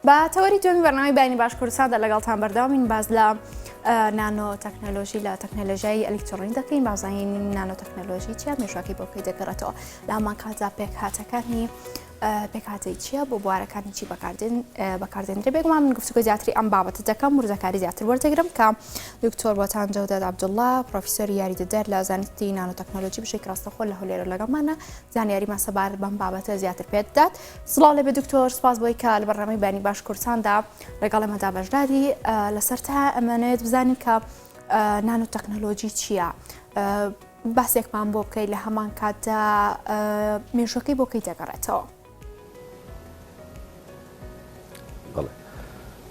بە تەوەری دومی بەرنامەی بەیانی باش کوردستاندا لەگەڵتان بەردەوامین باز لە نانۆ تەکنەلۆژی لە تەکنەلۆژیای ئەلکترۆنی دەکەین بازانین نانۆ تەکنەلۆژی چیە مێژووەکەی بۆ پێی دەگەڕێتەوە لە هەمان کاتدا پێکهاتەکانی پێکهاتەی چییە بۆ بوارەکانی چی بەکاردێنرێ بێگومان من گفتوگۆ زیاتری ئەم بابەتە دەکەم وردەکاری زیاتر وەردەگرم کە دکتۆر بۆتان جەودەت عەبدوڵڵا پرۆفیسۆری یاریدەدەر لە زانستی نانۆ تەکنەلۆژی بشێکی ڕاستەخۆ لە هەولێرە لەگەڵمانە زانیاری ماسەبار بەم بابەتە زیاتر پێ دەدات. سڵاو لێبێ دکتۆر، سپاس بۆی کە لە بەرنامەی بەیانی باش کوردستاندا لەگەڵ ئێمەدا بەشداری. لەسەرتا ئەمانەوێت بزانین کە نانۆ تەکنەلۆژی چییە؟ باسێکمان بۆ بکەیت لە هەمان کاتدا مێژووەکەی بۆ کەی دەگەڕێتەوە؟ بەڵێ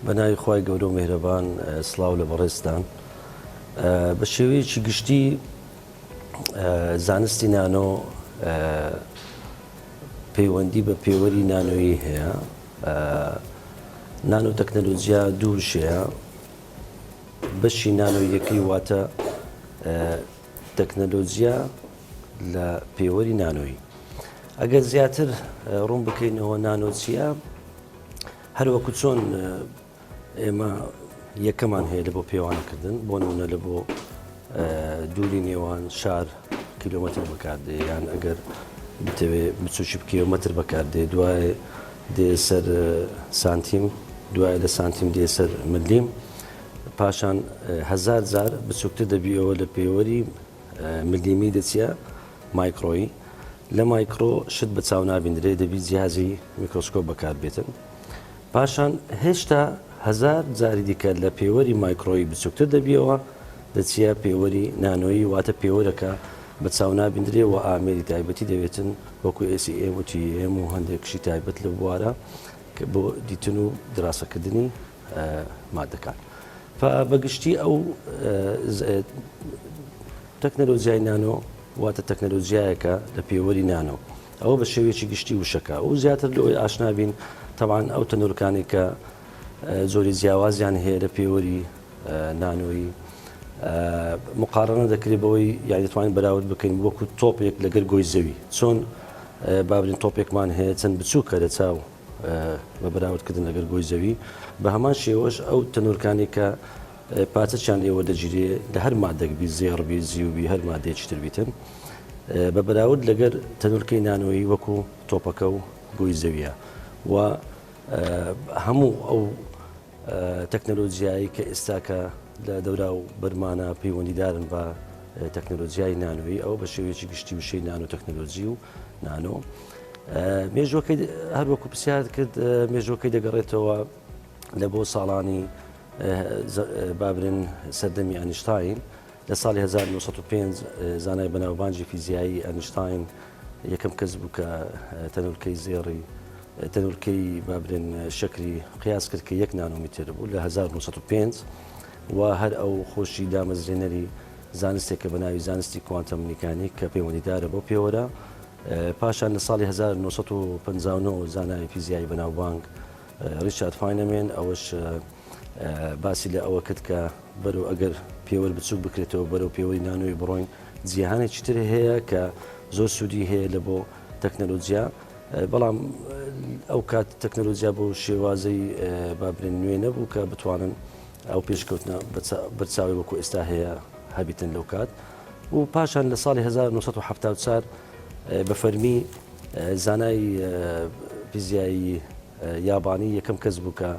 بەناوی خوای گەورە و مێهرەبان، سڵاو لە بەڕێزتان. بە شێوەیەکی گشتی زانستی نانۆ پەیوەندی بە پێوەری نانۆیی هەیە. نانۆ تەکنەلۆژیا دوو شەیە. بەشی نانۆیەکەی واتە تەکنەلۆژیا لە پێوەری نانۆیی. ئەگەر زیاتر ڕوون بکەینەوە نانۆ چییە، هەروەکو چۆن ئێمە یەکەمان هەیە لە بۆ پێوانەکردن، بۆ نمونە لە بۆ دووری نێوان شار کیلۆمەتر بەکاردێ، یان ئەگەر بتەوێ بچوکی کیلۆمەتر بەکاردێ، دوایە دێ سەر سانتیم، دوایە لە سانتیم دێ سەر ملیم، پاشان هەزار جار بچووکتر دەبیەوە لە پێوەری ملیمی دەچیە مایکرۆیی. لە مایکرۆ شت بە چاو نابیندرێ، دەبی جیهازی میکرۆسکۆپ بەکار بێتن. پاشان هێشتا هەزار جاری دیکە لە پێوەری مایکرۆیی بچووکتر دەبیەوە دەچیە پێوەری نانۆیی، واتە پێوەرەکە بە چاو نابیندرێ و ئامێری تایبەتی دەوێتن وەکو SEM و TEM و هەندێکشی تایبەت لە بوارە کە بۆ دیتن و دراسەکردنی مادەکان. بەگشتی ئەو تەکنەلۆژیای نانۆ واتە تەکنەلۆژیایەکە لە پێوەری نانۆ، ئەوە بە شێوەیەکی گشتی وشەکە و زیاتر لەوەی ئاشنابین. طبعاً ئەو تەنۆرەکانی کە زۆری جیاوازیان هەیە لە پێوەری نانۆیی مقارنە دەکرێت بەوەی یانی دەتوانین بەراورد بکەین وەکو تۆپێک لەگەر گۆی زەوی. چۆن بابرین تۆپێکمان هەیە چەند بچووکە لە چاو بە بەراوردکردن لەگەر گۆی زەوی، بە هەمان شێوەش ئەو تەنۆرەکانی کە پارچەیان لێوە دەگیرێ لە هەر مادەکبی زێڕبی زیوبی هەر مادەیەکی تر بیتن، بە بەراورد لەگەر تەنۆرەکەی نانۆیی وەکو تۆپەکە و گۆی زەویە. و هەموو ئەو تەکنەلۆژیایی کە ئێستاکە لە دەورا و بەرمانە پەیوەندیدارن بە تەکنەلۆژیای نانۆیی، ئەو بە شێوەیەکی گشتی وشەی نانۆ تەکنەلۆژی و نانۆ. مێژووەکەی هەروەکو پرسیار کرد، مێژووەکەی دەگەڕێتەوە لە بۆ ساڵانی بابرن سەردەمی ئەنیشتاین. لە ساڵی 1905 زانای بەناوبانجی فیزیایی ئەنیشتاین یەکەم کەس بوو کە تەنۆرەکەی زێڕی تەنۆرەکەی بابرن شەکری قیاس کرد کە 1 نانۆمیتر بوو لە 1905 و هەر ئەو خۆشی دامەزرێنەری زانستێکە بە ناوی زانستی کوانتەم میکانیک کە پەیوەندیدارە بۆ پێوەرە. پاشان لە ساڵی 1959 زانای فیزیایی بەناوبانگ ریچارد فاینەمێن ئەوەش باسی لە ئەوە کرد کە بەرەو ئەگەر پێوەر بچووک بکرێتەوە بەرەو پێوەری نانۆی بڕۆین جیهانێکی تر هەیە کە زۆر سوودی هەیە لە بۆ تەکنەلۆژیا. بەڵام ئەو کات تەکنەلۆژیا بۆ شێوازەی بابرین نوێ نەبوو کە بتوانن ئەو پێشکەوتنە بەرچاوی وەکو ئێستا هەیە هەبیتن لەو کات. و پاشان لە ساڵی 1974 بە فەرمی زانای فیزیایی یابانی یەکەم کەس بوو کە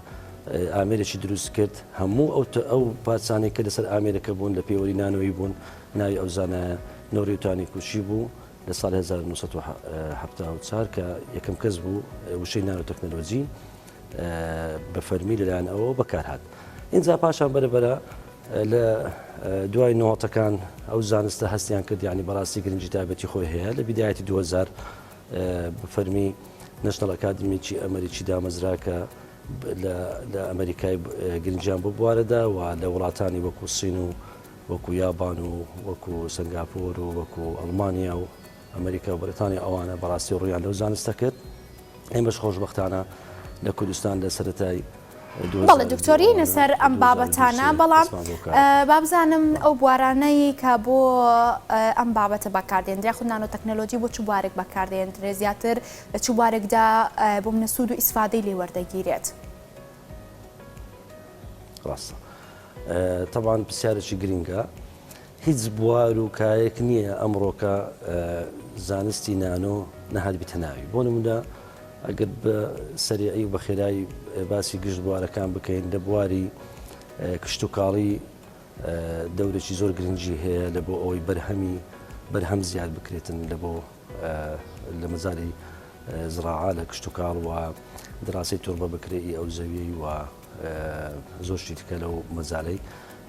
ئامێرێکی دروست کرد. هەموو ئەو پارچانێک کە لەسەر ئامێرەکە بوون لە پێوەری نانۆیی بوون، ناوی ئەو زانایە نۆریوتانی کوشی بوو لە ساڵی 1974 کە یەکەم کەس بوو وشەی نانۆ تەکنەلۆژی بە فەرمی لەلایەن ئەوە بەکارهات. ئینجا پاشان بەرەبەرە لە دوای نۆتەکان ئەو زانستە هەستیان کرد، یعنی بەڕاستی گرنگی تایبەتی خۆی هەیە. لە بیدایەتی 2000 بە فەرمی نەشنەڵ ئەکادمیی ئەمریکی دامەزرا کە لە ئەمریکای گرنجیان بۆ بوارەدا و لە وڵاتانی وەکو سین و وەکو یابان و وەکو سنگاپۆر و وەکو ئەڵمانیا و ئەمریکا و بەریتانیا ئەوانە بەڕاستی ڕوویان لەو زانستە کرد. ئێمەش خۆشبەختانە لە کوردستان لە سەرەتای بەڵێ دکتۆرینە سەر ئەم بابەتانە. بەڵام بابزانم ئەو بوارانەی کە بۆ ئەم بابەتە بەکاردێنرێ خود نانۆ تەکنەلۆژی بۆ چوبارێک بەکاردێنرێ زیاتر لە چوبارێکدا بۆ منە سوود و ئیسفادەی لێ وەردەگیرێت؟ ڕاستە طبعاً پرسیارێکی گرینگە هیچ بوار و کایەک نییە ئەمڕۆکە زانستی نانۆ نەهات بێتە ناوی بۆ نمونە ئەگەر بە سەریعی و بە خێرایی باسی گشت بوارەکان بکەین لە بواری کشت و کاڵی دەورێکی زۆر گرنگی هەیە لە بۆ ئەوەی بەرهەم زیاد بکرێتن لە مەزاری زراعا لە کشت و کاڵ و دراسی توربە بکرێی ئەو زەویەی و زۆر شتی تکە لەو مەزالەی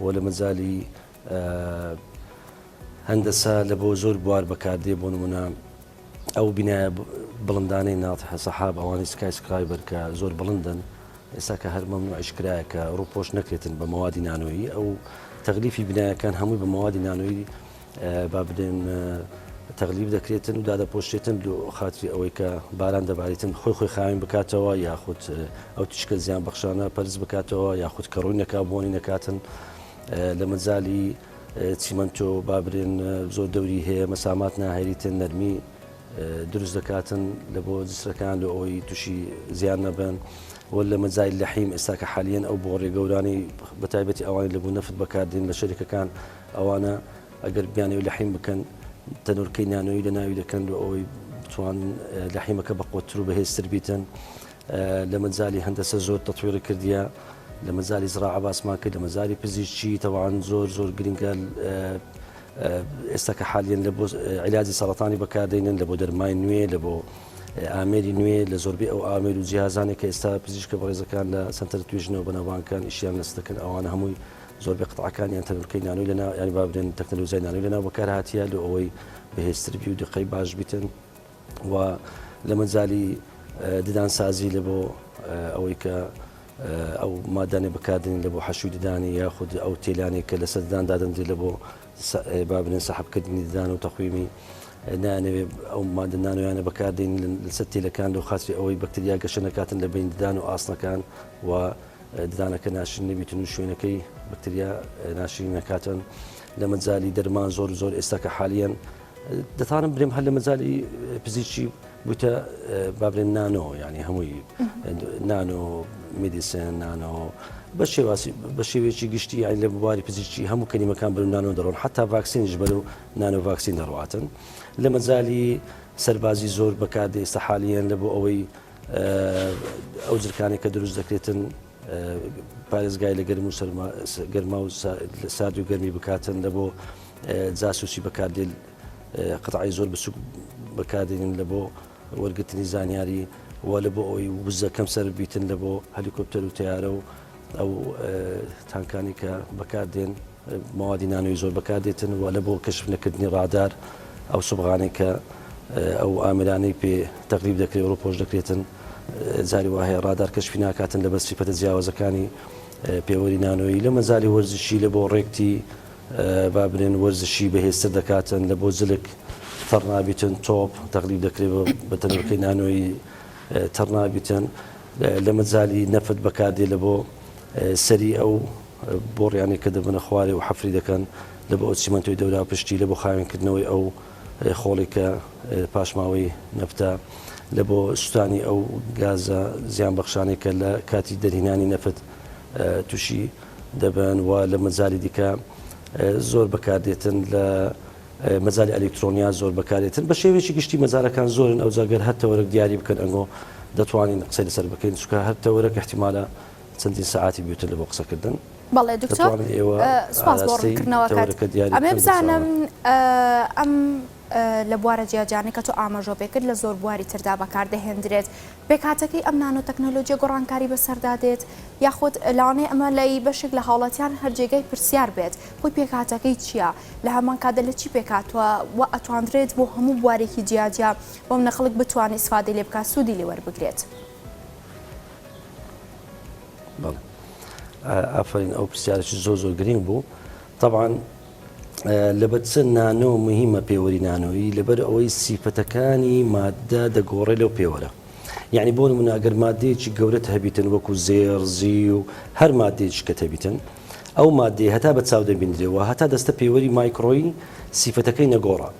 و لە مەزالی هەندەسا لە بۆ زۆر بوار بەکاردێ بۆ نمونە ئەو بینایە بڵندانەی ناتحە سەحاب ئەوانی سکایبەر کە زۆر بڵندن ئێستا کە هەر مەمنوعیش کرایە کە ڕووپۆش نەکرێتن بە مەوادی نانۆیی ئەو تەغلیفی بینایەکان هەمووی بە مەوادی نانۆیی با بدەن تەغلیب دەکرێتن و دادەپۆشێتن لە خاتری ئەوەی کە باران دەبارێتن خۆی خاوین بکاتەوە یاخود ئەو تیشکە زیان بەخشانە پەرز بکاتەوە یاخود کەڕووی نەکا بۆنی نەکاتن لە مەجای چیمەنتۆ بابرێن زۆر دەوری هەیە مەسامات ناهێریتن نەرمی دروست دەکاتن لە بۆ جسرەکان لە ئەوی تووشی زیان نەبن و لە مەجای لەحیم ئێستا کە حالیان ئەو بۆ ڕێگەورانی بەتایبەتی ئەوانی لە بوو نەفت بەکاردێن لە شەریکەکان ئەوانە ئەگەر بیانێ و لەحیم بکەن تەنۆرکەی نانۆیی لە ناوی دەکەن و ئەوەی توان لەحیمەکە بە قوتر و بەهێزتر بیتن لە مەجای هەندەسە زۆر تەطویری کردیە لە مەزاری زراعە باسمان کرد لە مەزاری پزیشکی تەواان زۆر گرنگە ئێستا کە حالیان لە بۆ عیلاجی سەرەتانی بەکاردێنن لە بۆ دەرمای نوێ لە بۆ ئامێری نوێ لە زۆربەی ئەو ئامێر و جیهازانێک کە ئێستا پزیشکە بەڕێزەکان لە سنتەر توێژنەوە بەناوبانکان ئیشیان لەست دەکەن ئەوانە هەمووی زۆربەی قەتعەکانیان تەنۆرکەی نانۆی لەناو ینی با بدەن تەکنەلۆژیای نانۆی لەناو بەکار هاتیە لە ئەوەی بەهێزتر بی و دقەی باش بیتن و لە مەجای ددانسازی لە بۆ ئەوەی کە ئەو مادانێ بەکاردێن لە بۆ حەشوی ددانی یاخود ئەو تێلانێک کە لەسەر ددان دادەندێت لە بۆ با بنێن سەحبکردنی ددان و تەخویمی نانەوێ ئەو مادە نانۆیانە بەکاردێن لەسەر تێلەکان و خاطری ئەوەی بەکتریا گەشە نەکاتن لە بین ددان و ئاسنەکان و ددانەکە ناشرین نەبیتن و شوێنەکەی بەکتریا ناشرین نەکاتن لە مەجای دەرمان زۆر ئێستا کە حالیان دەتوانم برێم هەر لە مەجای پزیشکی بوویتە بابرێن نانۆ ینی هەمووی نانۆ میدیسن نانۆ بە شێوەیەکی گشتی یان لە بواری پزیشکی هەموو کەلیمەکان بەرەو نانۆ دەڕۆن حتا ڤاکسینیش بەرەو نانۆ ڤاکسین دەڕواتن لە مەجای سەربازی زۆر بەکاردێ ئێستا حالیان لە بۆ ئەوەی ئەو جرکانێک کە دروست دەکرێتن پارێزگای لە گەرما و سارد و گەرمی بکاتن لە بۆ جاسوسی بەکاردێن قەتعی زۆر بچووک بەکاردێنن لە بۆ وەرگرتنی زانیاری و لە بۆ ئەوی وزە کەم سەر بیتن لە بۆ هەلیکۆپتەر و تیارە و ئەو تانکانی کە بەکاردێن مەوادی نانۆی زۆر بەکاردێتن و لە بۆ کەشف نەکردنی ڕادار ئەو سوبغانێک کە ئەو ئامرانەی پێ تەقریب دەکرێت ڕۆپۆش دەکرێتن جاری وهەیە ڕادار کەشفی ناکاتن لە بەس سیفەتە جیاوازەکانی پێوەری نانۆیی لە مەزاری وەرزشی لە بۆ ڕێکتی با برێن وەرزشی بەهێزتر دەکاتن لە بۆ جلک تەڕنابیتن تۆپ تەقریب دەکرێت بە تەنۆرکەی نانۆیی تەڕنابیتن لە مەجای نەفت بەکاردێ لە بۆ سەری ئەو بۆڕیانی کە دەبنە خوارێ و حەفری دەکەن لە بۆ چیمەنتۆی دەورا پشتی لە بۆ خاوێنکردنەوەی ئەو خۆڵی کە پاشماوەی نەفتە لە بۆ سوستانی ئەو گازە زیان بەخشانێک کە لە کاتی دەرهێنانی نەفت تووشی دەبن و لە مەجای دیکە زۆر بەکاردێتن لە مەجای ئەلکترۆنیا زۆر بەکارێتن بە شێوێکی گشتی مەزارەکان زۆرن ئەو جاگەر هەرتەوەرەك دیاری بکەن ئەنگۆ دەتوانین قسەی لەسەر بکەین چکە هەرتەوەرەك احتیمالە چەندین سەعاتی بێتە لە بۆ قسەکردن بەڵێ دکتۆر سوپاس بۆ ڕوونکردنەوەکەت ئەمێ بزانم ئەم لە بوارە جیاجانی کە تۆ ئاماژۆ پێکرد لە زۆر بواری تردا بەکاردەهێنرێت پێکهاتەکەی ئەم نانۆ تەکنۆلۆژیە گۆڕانکاری بەسەردادێت یاخود لەوانەیە ئەمە لای بەشێک لە هاوڵاتیان هەرجێگای پرسیار بێت خۆی پێکهاتەکەی چییە لە هەمان کاتە لە چی پێکاتوە و ئەتواندرێت بۆ هەموو بوارێکی جیاجیا بۆم نەخڵک بتوانێت ئیسفادەی لێ بکات سوودی لێ وەربگرێت. ئافرین ئەو پرسیارێکی زۆر گرنگ بوو طبعاً لەبەر چەند نانۆ مهمە پێوەری نانۆیی لەبەر ئەوەی سیفەتەکانی مادە دەگۆڕێ لەو پێوەرە یعنی بۆ نمونە ئەگەر مادەیەکی گەورەت هەبیتن وەکو زێر زی و هەر مادەیەکی کە هەبیتن ئەو مادەی هەتا بە چاو دەبیندرێەوە هەتا دەستە پێوەری مایکرۆیی سیفەتەکەی نەگۆڕە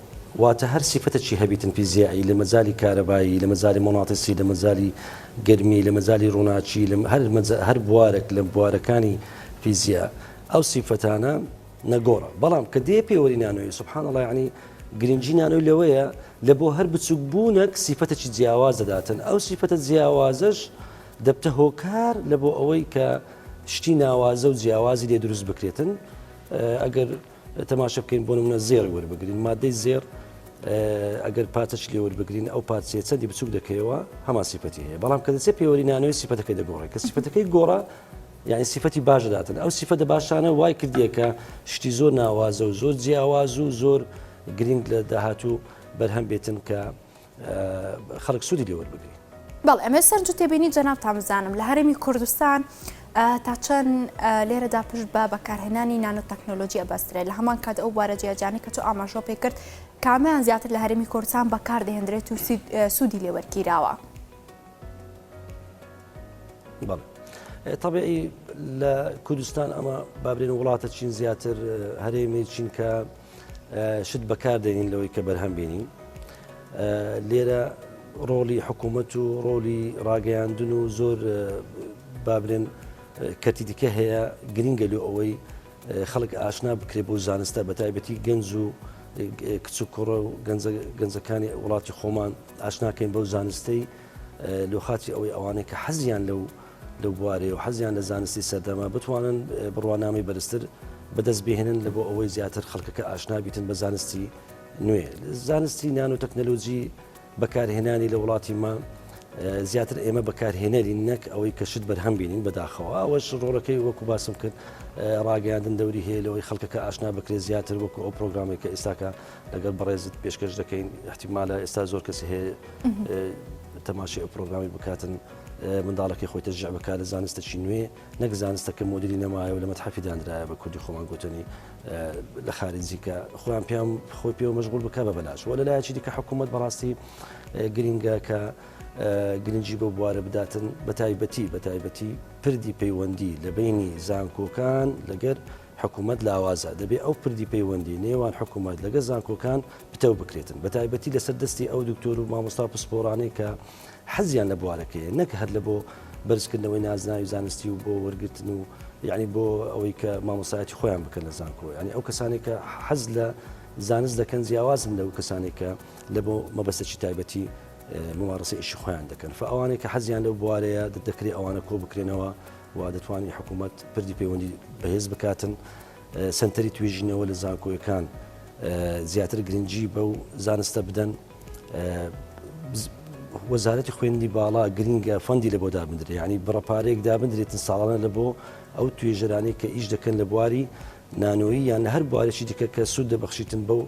واتە هەر سیفەتەکی هەبیتن فیزیایی لە مەجای کارەبایی لە مەجای مۆناتیسی لە مەجای گەرمی لە مەجای ڕووناچی هەر بوارێک لە بوارەکانی فیزیا ئەو سیفەتانە نەگۆڕە بەڵام کە دێ پێوەری نانۆی سبحان الله یعنی گرنگجی نانۆی لەوەیە لە بۆ هەر بچووک بوونەك سیفەتێکی جیاواز دەداتن ئەو سیفەتە جیاوازەش دەبتە هۆکار لە بۆ ئەوەی کە شتی ناوازە و جیاوازی لێ دروست بکرێتن ئەگەر تەماشە بکەین بۆ نمونە زێر وەربگرین مادەی زێر ئەگەر پاتەش لێ وەربگرین ئەو پاتچێ چەندی بچوک دەکەوە هەمان سیفەتی هەیە بەڵام کە دەچێت پێوەری نانۆی سیفەتەکەی دەگۆڕێت کە سیفەتەکەی گۆڕە یعنی سیفەتی باش دەداتن ئەو سیفەتە باشانە وای کردیە کە شتی زۆر ناوازە و زۆر جیاواز و زۆر گرنگ لە داهاتوو بەرهەم بێتن کە خەڵک سوودی لێ وەربگرین. بەڵێ ئەمە سەرنج تێبینی جەناب تامزانم لە هەرێمی کوردستان تا چەند لێرەدا پشت بە بەکارهێنانی نانۆ تەکنۆلۆژی ئەبەسترێت لە هەمان کات ئەو بوارە جیاجانی کە تۆ ئاماژۆ پێ کرد کامیان زیاتر لە هەرێمی کوردستان بەکاردەهێنرێت و سوودی لێ وەرگیراوە. بەڵێ طبیعی لە کوردستان ئەمە بابرێن وڵاتە چین زیاتر هەرێمی چین کە شت بەکاردێنین لەوەی کە بەرهەم بینین لێرە ڕۆلی حکوومەت و ڕۆلی ڕاگەیاندن و زۆر بابرێن کەتی دیکە هەیە گرنگە لێ ئەوەی خەڵک ئاشنا بکرێ بۆ زانستە بەتایبەتی گەنج و کچ و کوڕە و گەنجەکانی وڵاتی خۆمان ئاشناکەین بەو زانستەی لە خاتی ئەوەی ئەوانەی کە حەزیان لەو بوارێ و حەزیان لە زانستی سەردەما بتوانن بڕوانامی بەرزتر بەدەست بهێنن لە بۆ ئەوەی زیاتر خەڵکەکە ئاشنا بیتن بە زانستی نوێ زانستی نانۆ تەکنەلۆژی بەکارهێنانی لە وڵاتی ما زیاتر ئێمە بەکارهێنەری نەک ئەوەی کە شت بەرهەم بینین بەداخەوە ئەوەش ڕۆڵەکەی وەکو باسم کرد ڕاگەیاندن دەوری هەیە لەوەی خەڵکەکە ئاشنا بکرێت زیاتر وەکو ئەو پرۆگرامی کە ئێستاکە لەگەڵ بەڕێزت پێشکەش دەکەین احتیمالە ئێستا زۆر کەسی هەیە تەماشای ئەو پرۆگرامی بکاتن منداڵەکەی خۆی تەشجیع بکات لە زانستێکی نوێ نەک زانستەکە مۆدلی نەمایە و لە مەتحەفی دانرایە بە کوردی خۆمان گوتنی لە خارجی کە خۆیان پێیان خۆی پێوە مەشغول بکە بە بەلاش وە لەلایەکی دیکە حکوومەت بەڕاستی گرینگە کە گرنگجی بۆ بوارە بداتن بەتایبەتی پردی پەیوەندی لە بینی زانکۆکان لەگەر حکوومەت لاوازە دەبێت ئەو پردی پەیوەندی نێوان حکوومەت لەگە زانکۆکان پتە بکرێتن بەتایبەتی لەسەر دەستی ئەو دکتۆر و مامۆستا پسپۆرانەی کە حەزیان لە بوارەکەیە نەک هەر لە بۆ بەرزکردنەوەی نازناوی زانستی و بۆ وەرگرتن و یعنی بۆ ئەوەی کە مامۆستایەتی خۆیان بکەن لە زانکۆ ینی ئەو کەسانی کە حەز لە زانست دەکەن جیاوازن لەو کەسانی کە لە بۆ مەبەستێکی تایبەتی ممارەسەی ئیشی خۆیان دەکەن ئەوانەی کە حەزیان لەو بوارەیە دەکرێت ئەوانە کۆ بکرێنەوە و دەتوانانی حکوومەت پردی پەیوەندی بەهێز بکاتن سنتەری توێژینەوە لە زانکۆیەکان زیاتر گرنگجی بەو زانستە بدەن وەزارەتی خوێندی باڵا گرنگە فەندی لە بۆ دابدرێت ینی بڕەپارەیەک دابدرێتن ساڵانە لە بۆ ئەو توێژەرانی کە ئیش دەکەن لە بواری نانۆیی یان لە هەر بوارێکی دیکە کە سوود دەبەخشیتن بەو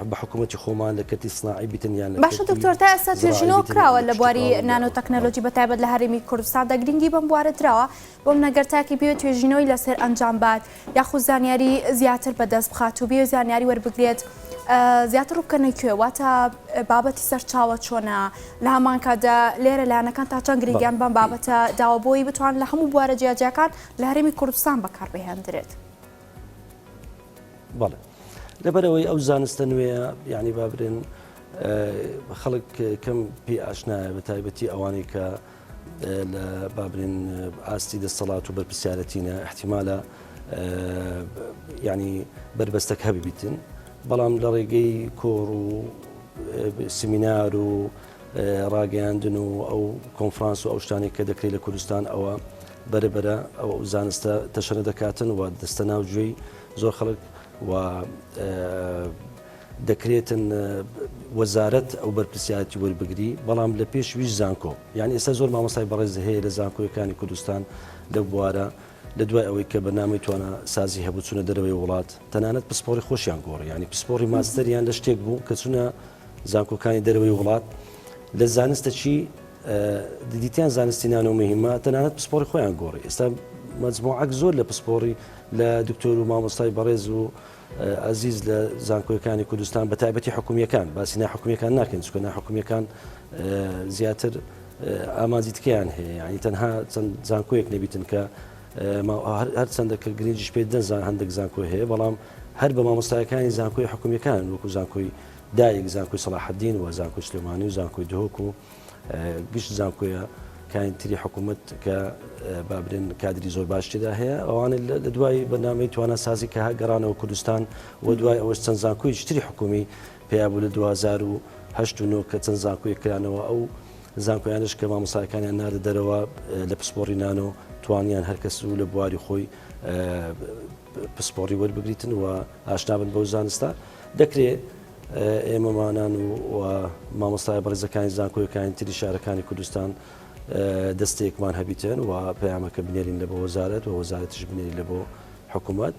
بە حکوومەتی خۆمان لە کەتی سناعی بیتن یان باشە دکتۆر تا ئێستا توێژینەوە کراوە لە بواری نانۆ تەکنەلۆژی بەتایبەت لە هەرێمی کوردستاندا گرنگی بەم بوارە درراوە بۆم نەگەرتاکی بێت توێژینەوەی لەسەر ئەنجام بات یاخود زانیاری زیاتر بەدەست بخات و بێ زانیاری وەربگرێت زیاتر ڕووکەنەکوێ واتە بابەتی سەرچاوە چۆنە لە هەمان کاتدا لێرە لایەنەکان تا چەند گرنگیان بەم بابەتە داوابۆی بتوان لە هەموو بوارە جیاجیەکان لە هەرێمی کوردستان بەکاربهێنرێت. بەڵێ لەبەرەوەی ئەو زانستە نوێیە یعنی بابرێن خەڵک کەم پێ ئاشنایە بە تایبەتی ئەوانەی کە لە بابرێن ئاستی دەسەڵات و بەرپرسیارەتینە احتیمالە ینی بربەستەک هەبیبیتن بەڵام لە ڕێگەی کۆڕ و سمینار و ڕاگەیاندن و ئەو کۆنفرانس و ئەو شتانی کە دەکرێت لە کوردستان ئەوە بەرەبەرە ئەو زانستە تەشەنە دەکاتن و دەستە ناوگوێی زۆر خەڵک و دەکرێتن وەزارەت ئەو بەرپرسیارەتی وەربگری بەڵام لە پێشویش زانکۆ یعنی ئێستا زۆر مامۆستای بەڕێز هەیە لە زانکۆیەکانی کوردستان لە بوارە لە دوای ئەوەی کە بەنامەی توانە سازی هەبوو چونە دەرەوەی وڵات تەنانەت پسپۆری خۆشیان گۆڕی ینی پسپۆری ماستەریان لە شتێک بوو کە چونە زانکۆکانی دەرەوەی وڵات لە زانستەچی دیتیان زانستی نانۆ مهمە تەنانەت پسپۆری خۆیان گۆڕی ئێستا مەجموعەک زۆر لە پسپۆری لە دکتۆر و مامۆستای بەڕێز و عزیز لە زانکۆیەکانی کوردستان بە تایبەتی حکومیەکان باسی ناحکومیەکان ناکەین چکە ناحکومیەکان زیاتر ئامانجی تکیان هەیە ینی تەنها چەند زانکۆیەک نەبیتن کە هەر چەندە کە گرنگیش پێ دەزان هەندێک زانکۆی هەیە بەڵام هەر بە مامۆستایەکانی زانکۆی حکومیەکان وەکو زانکۆی دایک زانکۆی سەلاحەدین و زانکۆی سلێمانی و زانکۆی دهۆک و گشت زانکۆیە کاینتری حکوومەت کە بابرێن کادری زۆر باش تێدا هەیە ئەوانە لە دوای بەنامەی توانەسازی کە گەڕانەوە کوردستان و دوای ئەوەش چەند زانکۆی شتری حکومی پێیا بوو لە 2009 کە چەند زانکۆی کرانەوە ئەو زانکۆیانش کە مامۆستاکانیان نادە دەرەوە لە پسپۆڕی نانۆ توانیان هەرکەس و لە بواری خۆی پسپۆڕی وەربگریتن و ئاشنابن بەو زانستە دەکرێت ئێمەمانان و مامۆستای بەڕێزەکانی زانکۆیەکانی تری شارەکانی کوردستان دەستەیەکمان هەبیتن و پەیامەکە بنێرین لە بۆ وەزارەت و وەزارەتش بنێری لە بۆ حکوومەت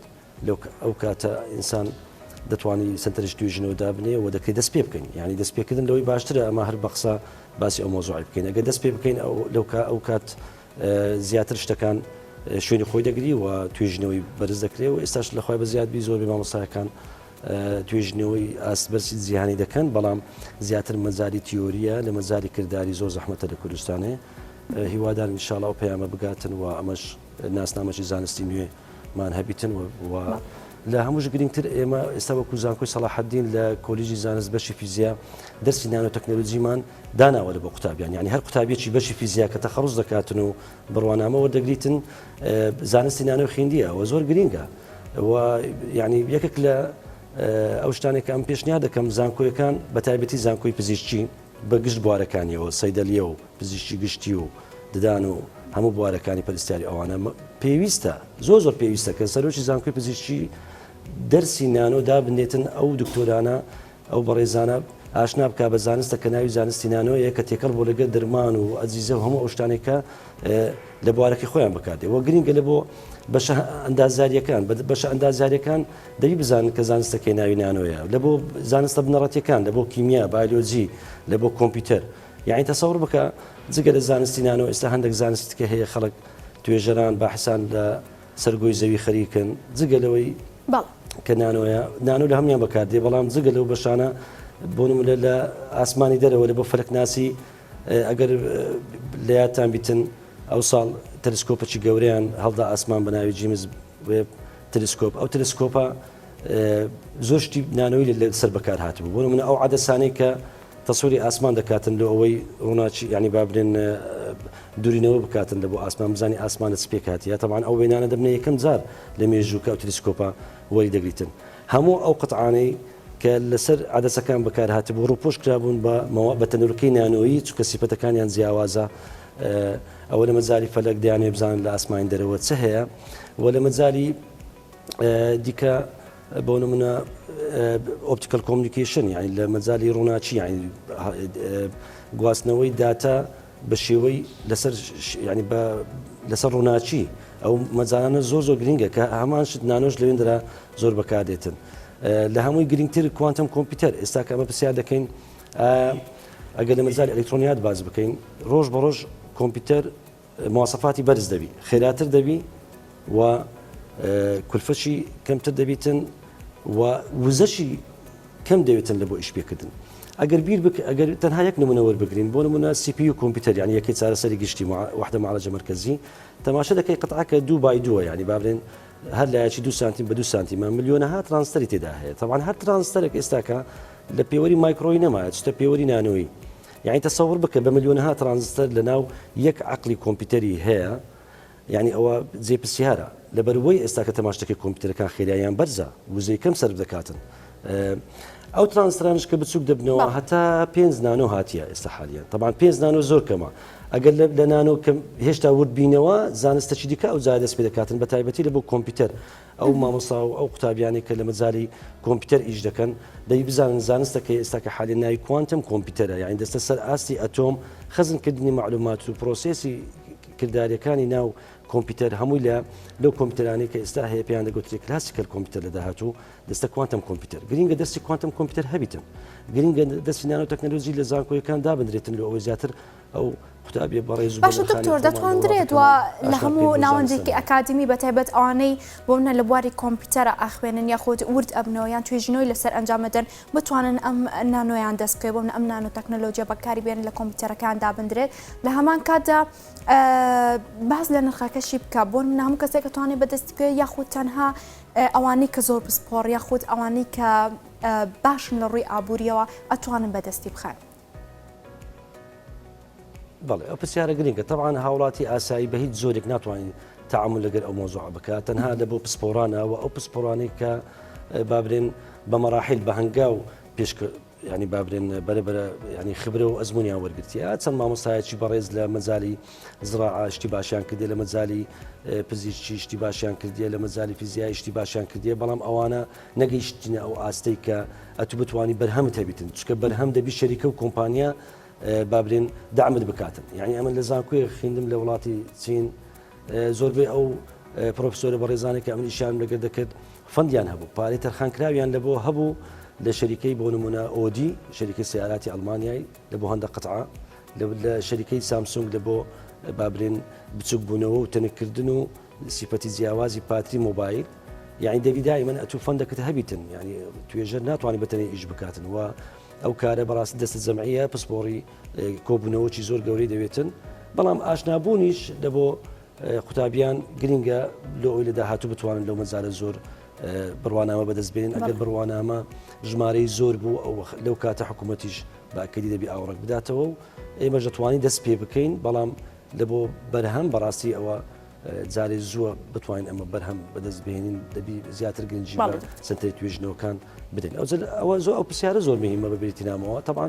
ئەو کاتە ئینسان دەتوانانی سنتەرش توێژنەوە دابنێ و دەکرێت دەست پێ بکەین ینی دەست پێکردن لەوەی باشترە ئەمە هەر بەقسە باسی ئەو مۆزوعی بکەین ئەگە دەست پێ بکەین ئەو کات زیاتر شتەکان شوێنی خۆی دەگری و توێژنەوەی بەرز دەکرێت و ئێستاش لەخوای بە زیادبی زۆر بێ مامۆستایەکان توێژنەوەی ئاستبەرسی جیهانی دەکەن بەڵام زیاتر مەزاری تیۆریە لە مەزاری کردداری زۆر زەحمەتە لە کوردستانێ هیوادار انشاءڵ ئەو پەیامە بگاتن و ئەمەش ناسنامەی زانستی نوێمان هەبیتن و لە هەمووش گرنگتر ئێمە ئێستا وەکو زانکۆی سەلاحەدین لە کۆلیژی زانست بەشی فیزیا دەرسی نانۆ تەکنۆلۆژیمان داناوە لە بۆ قوتابیان یعنی هەر قوتابیەکی بەشی فیزیا کە تەخەڕوز دەکاتن و بڕوانامە وەردەگریتن زانستی نانۆ خوێندیە و زۆر گرینگە و یعنی یەکێک لە ئەو شتانێک ئەم پێشنیار دەکەم زانکۆیەکان بە تایبەتی زانکۆی پزیشکی بە گشت بوارەکانیەوە سەیدەلیە و پزیشکی گشتی و ددان و هەموو بوارەکانی پەرستیاری ئەوانە پێویستە زۆر پێویستە کە سەرۆکی زانکۆی پزیشکی دەرسی نانۆ دابنێتن ئەو دکتۆرانە ئەو بەڕێزانە ئاشنا بکە بە زانستە کە ناوی زانستی نانۆیە کە تێکەڵ بۆ لەگەڵ دەرمان و ئەزیزە و هەموو ئەو شتانێکە لە بوارەکەی خۆیان بکاتێ وە گرینگە لە بۆ بەشە ئەندازاریەکان بەشە ئەندازاریەکان دەبی بزانن کە زانستەکەی ناوی نانۆیە لە بۆ زانستە بنەڕەتیەکان لە بۆ کیمیا بایۆلۆجی لە بۆ کۆمپیوتەر یعنی تەسەوڕ بکە جگە لە زانستی نانۆ ئێستا هەندێک زانستی کە هەیە خەڵک توێژەران باحسان لە سەرگۆی زەوی خەریکن جگە لەوەی کە نانۆیە نانۆ لە هەمیان بەکاردێ بەڵام جگە لەو بەشانە بۆ نمونە لە ئاسمانی دەرەوە لە بۆ فەلەکناسی ئەگەر لە یادتان بیتن ئەو ساڵ تەلسکۆپەکی گەورەیان هەڵدا ئاسمان بە ناوی جیمز وێب تەلسکۆپ ئەو تەلسکۆپە زۆر شتی نانۆی لەسەر بەکار هاتبوو بۆ نمونە ئەو عەدەسانەی کە تەسووری ئاسمان دەکاتن لە ئەوەی ڕووناچی ینی بابرێن دوورینەوە بکاتن لە بۆ ئاسمان بزانانی ئاسمانە سپێک هاتیە تەمان ئەو وێنانە دەبنە یەکەم جار لە مێژووکە ئەو تەلسکۆپە وەری دەگریتن هەموو ئەو قەتعانەی کە لەسەر عەدەسەکان بەکار هاتبوو ڕووپۆش کرابوون بە تەنورەکەی نانۆیی چونکە سیفەتەکانیان جیاوازە ئەوە لە مەجای فەلەک دەیانێ بزانن لە ئاسمانی دەرەوە چه هەیە و لە مەجای دیکە بۆ نمونە ئۆپتیکەل کۆمیونیکیشن یعنی لە مەجای ڕووناچی یعنی گواستنەوەی داتا بە شێوەی لەسەر ڕووناچی ئەو مەجانانە زۆر گرینگە کە هەمان شت نانۆش لەوێن دەرا زۆر بەکاردێتن لە هەمووی گرنگتر کوانتم کۆمپیوتەر ئێستا کە ئەمە پرسیار دەکەین ئەگەر لە مەجای ئەلکترۆنیات باز بکەین ڕۆژ بە ڕۆژ کۆمپیوتەر مواصفاتی بەرز دەبی خێراتر دەبی و کولفەشی کەمتر دەبیتن و وزەشی کەم دەوێتن لە بۆ ئیش پێکردن ئەگەر بیر ئەگەر تەنها یەک نمونە وەربگرین بۆ نمونە CPU کۆمپیوتەر یعنی یەکەی چارەسەری گشتی وحدە معالجە مرکزی تەماشا دەکەی قەتعەکە 2x2 یعنی بابرێن هەر لایەکی 2 سانتیم بە 2 سانتیمە ملیۆنەها ترانستەری تێدا هەیە طبعا هەر ترانستەرێک ئێستاکە لە پێوەری مایکرۆی نەمایە چتە پێوەری نانۆی یعنی تەسەوڕ بکە بە ملیۆنەها ترانزستەر لە ناو یەک عەقلی کۆمپیوتەری هەیە یعنی ئەوە جێپرسیارە لەبەرەوەی ئێستا کە تەماشاکەی کۆمپیوتەرەکان خێراییان بەرزە وزەی کەم سەرف دەکاتن ئەو ترانسرانش کە بچووک دەبنەوە هەتا 5 نانۆ هاتیە ئێستا حالیان طبعا 5 نانۆ زۆر کەمە ئەگەر لە نانۆ هێشتا وردبینەوە زانستەچی دیکە ئەو جا دەست پێ دەکاتن بە تایبەتی لە بۆ کۆمپیوتەر ئەو مامۆستا و ئەو قوتابیانی کە لە مەجای کۆمپیوتەر ئیش دەکەن دەی بزانن زانستەکە ئێستا کە حالی ناوی کوانتم کۆمپیوتەرە یعنی دەستە سەر ئاستی ئەتۆم خەزنکردنی معلومات و پرۆسێسی کرداریەکانی ناو کۆمپیوتەر هەمووی لەو کۆمپیوتەرانی کە ئێستا هەیە پێیان دەگوترێت کلاسیکەل کۆمپیوتەر لە داهاتوو دەستە کوانتم کۆمپیوتەر گرینگە دەستی کوانتم کۆمپیوتەر هەبیتن گرینگە دەستی نانۆ تەکنۆلۆژی لە زانکۆیەکان دابدرێتن لە ئەوەی زیاتر ئەو قوتابیە بەڕێز باشە دکتۆر دەتوانرێت و لە هەموو ناوەندێکی ئەکادمی بەتایبەت ئەوانەی بۆ منە لە بواری کۆمپیوتەرە ئاخوێنن یاخود ورد ئەبنەوە یان توێژنەوەی لەسەر ئەنجامەدەن بتوانن ئەم نانۆیان دەست بکەوێت بۆ من ئەم نانۆ تەکنۆلۆژیە بەکاری بێنن لە کۆمپیوتەرەکان دابدرێت لە هەمان کاتدا باز لە نرخەکەشی بکە بۆ من هەموو کەسێک دەتوانێت بەدەست بکەوێت یاخود تەنها ئەوانەی کە زۆر پسپۆڕ یاخود ئەوانەی کە باشن لە ڕووی ئابووریەوە ئەتوانن بەدەستی بخەن بەڵێ ئەو پرسیارە گرنگە طبعاً هاوڵاتی ئاسایی بە هیچ زۆرێک ناتوانین تعامل لەگەر ئەو مۆزوع بکات تەنها لە بۆ پسپۆرانەوە ئەو پسپۆرانەی کە بابرێن بە مەراحیل بە هەنگاو ینی بابرێن بەرەبرە ینی خبرە و ئەزممویان وەرگرتیە چەند مامۆستایەکی بەڕێز لە مەجای زراعە شتی باشیان کردێ لە مەجای پزیشکی شتی باشیان کردیە لە مەجای فیزیایی شتی باشیان کردیە بەڵام ئەوانە نەگەیشتینە ئەو ئاستەی کە ئەتو بتوانی بەرهەمت هەبیتن چکە بەرهەم دەبی شەریکە و کۆمپانیا بابرێن دامت بکاتن یعنی ئەمە لە زانکۆی خوێندم لە وڵاتی چین زۆربەی ئەو پرۆفسۆرە بەڕێزانێک کە ئەمنیشان لەگەر دەکرد فەندیان هەبوو پارەی تەرخانکراویان لە بۆ هەبوو لە شەریکەی بۆ نمونە ئۆدی شەریکەی سیاراتی ئەڵمانیایی لە بۆ هەندە قەتعا لە شەریکەی سامسونگ لە بۆ بابرێن بچوک بوونەوە و تەنکردن و سیفەتی جیاوازی پاتری مۆبایل یعنی دەبی دائیمەن ئەتوو فەندەکەت هەبیتن ینی توێژەر ناتوانانی بەتەنێ ئیش بکاتن و ئەو کارە بەڕاستی دەستە جەمعیە پسپۆڕی کۆبوونەوەکی زۆر گەورەی دەوێتن بەڵام ئاشنابوونیش لە بۆ قوتابیان گرینگە لە ئەوی لە داهاتوو بتوانن لەو مەجارە زۆر بڕوانامە بەدەستبێنن ئەگەر بڕوانامە ژمارەی زۆر بوو ئەو لەو کاتە حکوومەتیش باکەدی دەبی ئاوڕێک بداتەوە و ئێمەش دەتوانین دەست پێ بکەین بەڵام لە بۆ بەرهەم بەڕاستی ئەوە جارێ زووە بتوانین ئەمە بەرهەم بەدەستبێنین دەبی زیاتر گرنگی بە سنتەری توێژنەوەکان بدەین ئەوە زۆر ئەو پرسیارە زۆر مهمە بەبێتی نامەوە طبعاً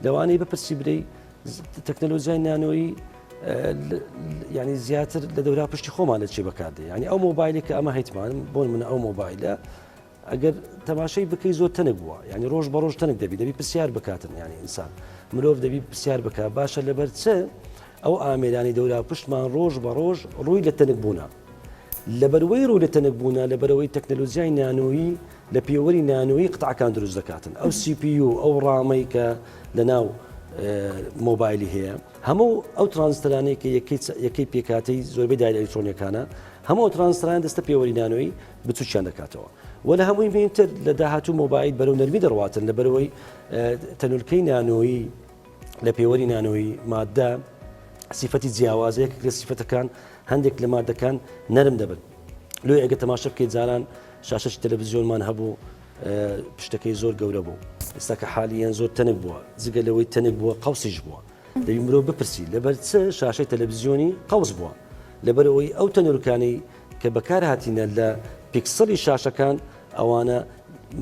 لەوانەیە بپرسی بدەی تەکنەلۆژیای نانۆیی ینی زیاتر لە دەورا پشتی خۆمان لە چێ بەکاردێ ینی ئەو مۆبایلی کە ئەمە هیتمانم بۆ منە ئەو مۆبایلە ئەگەر تەماشای بکەی زۆر تەنک بووە ینی ڕۆژ بە ڕۆژ تەنک دەبی پرسیار بکاتن ینی ئینسان مرۆڤ دەبی پرسیار بکات باشە لەبەر چ ئەو ئامێرانی دەورا پشتمان ڕۆژ بە ڕۆژ ڕووی لە تەنک بوونە لەبەروەی ڕوو لە تەنک بوونە لەبەرەوەی تەکنەلۆژیای نانۆیی لە پێوەری نانۆیی قتعەکان دروست دەکاتن ئەو CPU ئەو ڕامەی کە لەناو مۆبایلی هەیە هەموو ئەو ترانزستەرانەی کە یەکەی پێکاتەی زۆربەی دایل ئەلکترۆنیەکانە هەموو ترانزستەران دەستە پێوەری نانۆیی بچووکیان دەکاتەوە و لە هەمووی مهمتر لە داهاتوو مۆبایل بەرەو نەرمی دەڕواتن لەبەرەوەی تەنورکەی نانۆیی لە پێوەری نانۆیی مادە سیفەتی جیاوازەیەک لە سیفەتەکان هەندێک لە مادەکان نەرم دەبن لۆی ئەگە تەماشە بکەیت جاران شاشەی تەلەڤیزیۆنمان هەبوو پشتەکەی زۆر گەورە بوو ئێستا کە حالیان زۆر تەنک بووە جگە لەوەی تەنک بووە قەوسیش بووە دەبی مرۆڤ بپرسی لەبەر چ شاشەی تەلەڤیزیۆنی قەوس بووە لەبەرەوەی ئەو تەنورکانی کە بەکار هاتینە لە پیکسەلی شاشەکان ئەوانە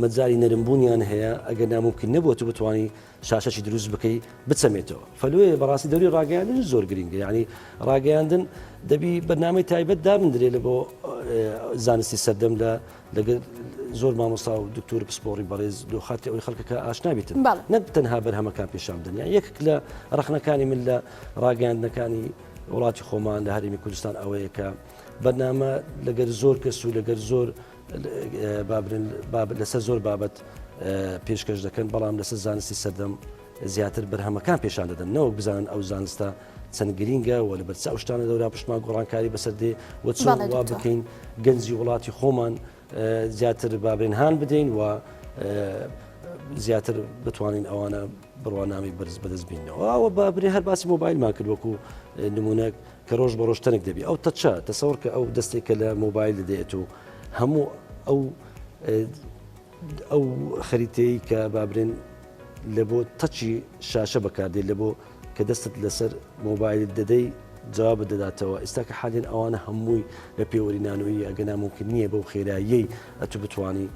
مەجای نەرمبوونیان هەیە ئەگەر ناممکن نەبووە تو بتوانانی شاشەی دروست بکەی بچەمێتەوە فەلوێ بەڕاستی دەوری ڕاگەیاندن زۆر گرنگە ینی ڕاگەیاندن دەبی بەرنامەی تایبەت دابدرێ لە بۆ زانستی سەردەم لەگەر زۆر مامۆستا و دکتۆر پسپۆڕی بەڕێز لە خاتی ئەوی خەڵکەکە ئاشنابێتن نەک تەنها بەرهەمەکان پێشام بدەن یەکێک لە ڕەخنەکانی من لە ڕاگەیاندنەکانی وڵاتی خۆمان لە هەرێمی کوردستان ئەوەیە کە بەرنامە لەگەر زۆر کەس و لەگەر زۆر لەسەر زۆر بابەت پێشکەش دەکەن بەڵام لەسەر زانستی سەردەم زیاتر بەرهەمەکان پیشان دەدەن نەوەک بزانن ئەو زانستە چەند گرینگە و لە بەرچاو شتانە دەورا پشتمان گۆڕانکاری بەسەردێ و چۆن وا بکەین گەنجی وڵاتی خۆمان زیاتر بابرێن هاان بدەین و زیاتر بتوانین ئەوانە بڕوانامی بەرز بەدەستبینەوە ئەوە بابرێ هەر باسی مۆبایلمان کرد وەکو نمونە کە ڕۆژ بە ڕۆژ تەنێک دەبی ئەو تەچە تەسەوەر کە ئەو دەستێکە لە مۆبایل دەدێت و هەموو ئەو خەریتەی کە بابرێن لە بۆ تەچی شاشە بەکاردێت لە بۆ کە دەستت لەسەر مۆبایل دەدەی جواب دەداتەوە ئێستا کە حالێن ئەوانە هەمووی لە پێوەری نانۆیی ئەگە ناممکن نییە بەو خێراییەی ئەتو بتوانی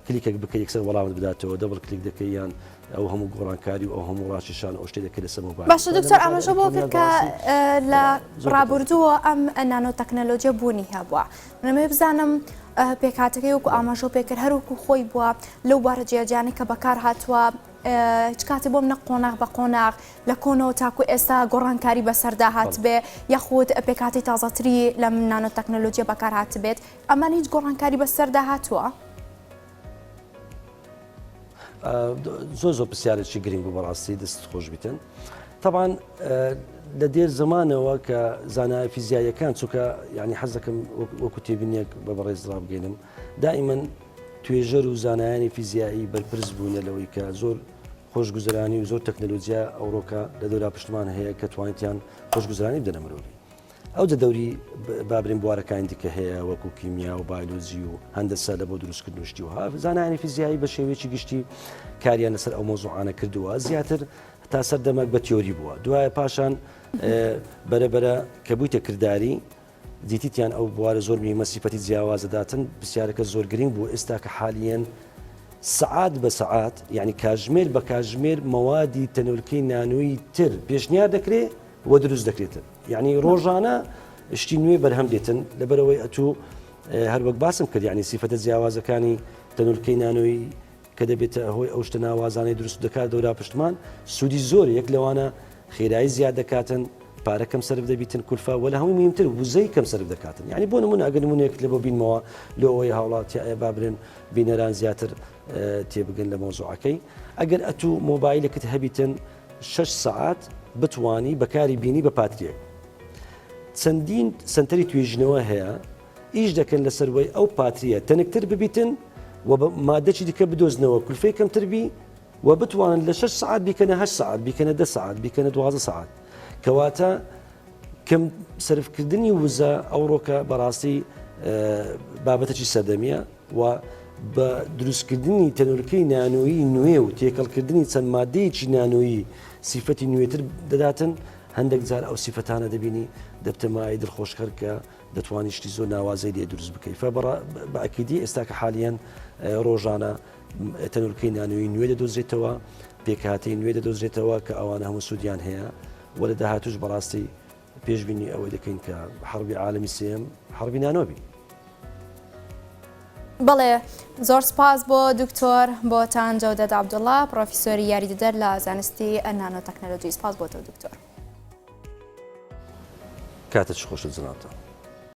کلیکێک بکە یەکسەر وەڵامت بداتەوە دەبڵ کلیک دەکەی یان ئەو هەموو گۆڕانکاری و ئەو هەموو ڕاشیشان ئەو شتێ دەکەێت لەسەر مۆبایل باشە دکتۆر ئەمەشە بۆ کە لە ڕابردووە ئەم نانۆ تەکنەلۆجیە بوونی هەبووە منەمێ بزانم پێکاتەکەی وەکو ئاماژە پێکرد هەروکو خۆی بووە لەو بارە جێجیانی کە بەکار هاتووە هیچ کاتی بۆم نە قۆناغ بە قۆناغ لە کۆنەوە تاکو ئێستا گۆڕانکاری بەسەردا هات بێ یاخود پێکاتی تازەتری لە نانۆ تەکنەلۆجیە بەکار هات بێت ئەمان هیچ گۆڕانکاری بەسەردا هاتووە زۆر پرسیارێکی گرنگ بوو بەڕاستی دەست خۆش بیتن طبعا لە دێر زمانەوە کە زانای فیزیاییەکان چووکە ینی حەز دەکەم وەکو تێبینیەک بە بەڕێز ڕابگەینم دائیمەن توێژەر و زانایانی فیزیایی بەرپرس بوونە لەوەی کە زۆر خۆشگوزەرانی و زۆر تەکنەلۆجیا ئەوڕۆکە لە دەورا پشتمان هەیە کە توانیتیان خۆشگوزەرانی بدەنە مرۆڤی ئەو دەوری بابرین بوارەکانی دیکە هەیە وەکو کیمیا و بایۆلۆجی و هەندەسە لە بۆ دروستکردن شتی و زانایانی فیزیایی بە شێوەیەکی گشتی کاریان لەسەر ئەو مۆزوعانە کردووە زیاتر تا سەردەمەک بە تیۆری بووە دوایە پاشان بەرەبەرە کە بوویتە کردداری دیتیان ئەو بوارە زۆر میمە سیفەتی جیاوازەداتن پرسیارەکە زۆر گرنگ بوو ئێستا کە حالیەن سعات بە سعات یعنی کاژمێر بە کاژمێر مەوادی تەنورکەی نانۆیی تر پێشنیار دەکرێت وە دروست دەکرێتن یعنی ڕۆژانە شتی نوێ بەرهەم دێتن لەبەرەوەی ئەتوو هەر وەک باسم کرد یعنی سیفەتە جیاوازەکانی تەنورکەی نانۆیی کە دەبێتە هۆی ئەو شتە ناوازانەی دروست دەکات دەورا پشتمان سوودی زۆر یەک لەوانە خێرایی زیاد دەکاتن پارە کەم سەرف دەبیتن کولفا وە لە هەموو مهمتر وزەی کەم سەرف دەکاتن یعنی بۆ نمونە ئەگەر نمونەیەک لە بۆ بینمەوە لە ئەوەی هاوڵاتی بابرن بینەران زیاتر تێبگەن لە مۆزوعەکەی ئەگەر ئەتوو مۆبایلەکەت هەبیتن 6 ساعات بتوانی بەکاری بینی بە پاتریەک چەندین سنتەری توێژنەوە هەیە ئیش دەکەن لەسەروەی ئەو پاتریە تەنکتر ببیتن و مادەی دیکە بدۆزنەوە کولفەی کەمتربی و بتوانن لە 6 ساعت بیکەنە 8 ساعت بیکەنە 10 ساعت بیکەنە 12 ساعت کەواتە کەم سەرفکردنی وزە ئەوڕۆکە بەڕاستی بابەتەی سەردەمیە و بە دروستکردنی تەنورکەی نانۆیی نوێ و تێکەڵکردنی چەند مادەیەکی نانۆیی سیفەتی نوێتر دەداتن هەندێک جار ئەو سیفەتانە دەبینی دەبتەمای دڵخۆشکەر کە دەتوانانی شتی زۆر ناوازەی لێ دروست بکەیت بەئەکیدی ئێستا کە حالیان ڕۆژانە تەنورکەی نانۆیی نوێ دەدۆزرێتەوە پێکهاتەی نوێ دەدۆزرێتەوە کە ئەوانە هەموو سوودیان هەیە وە لە داهاتوش بەڕاستی پێشبینی ئەوەی دەکەین کە حربی عالمی سێم حربی نانۆبی بەڵێ زۆر سپاس بۆ دکتۆر بۆتان جەودەد عەبدوڵڵا پرۆفیسۆری یاریدەدەر لە زانستی نانۆتەکنۆلۆژی سپاس بۆ تۆ دکتۆر کاتت خۆشت جنابتان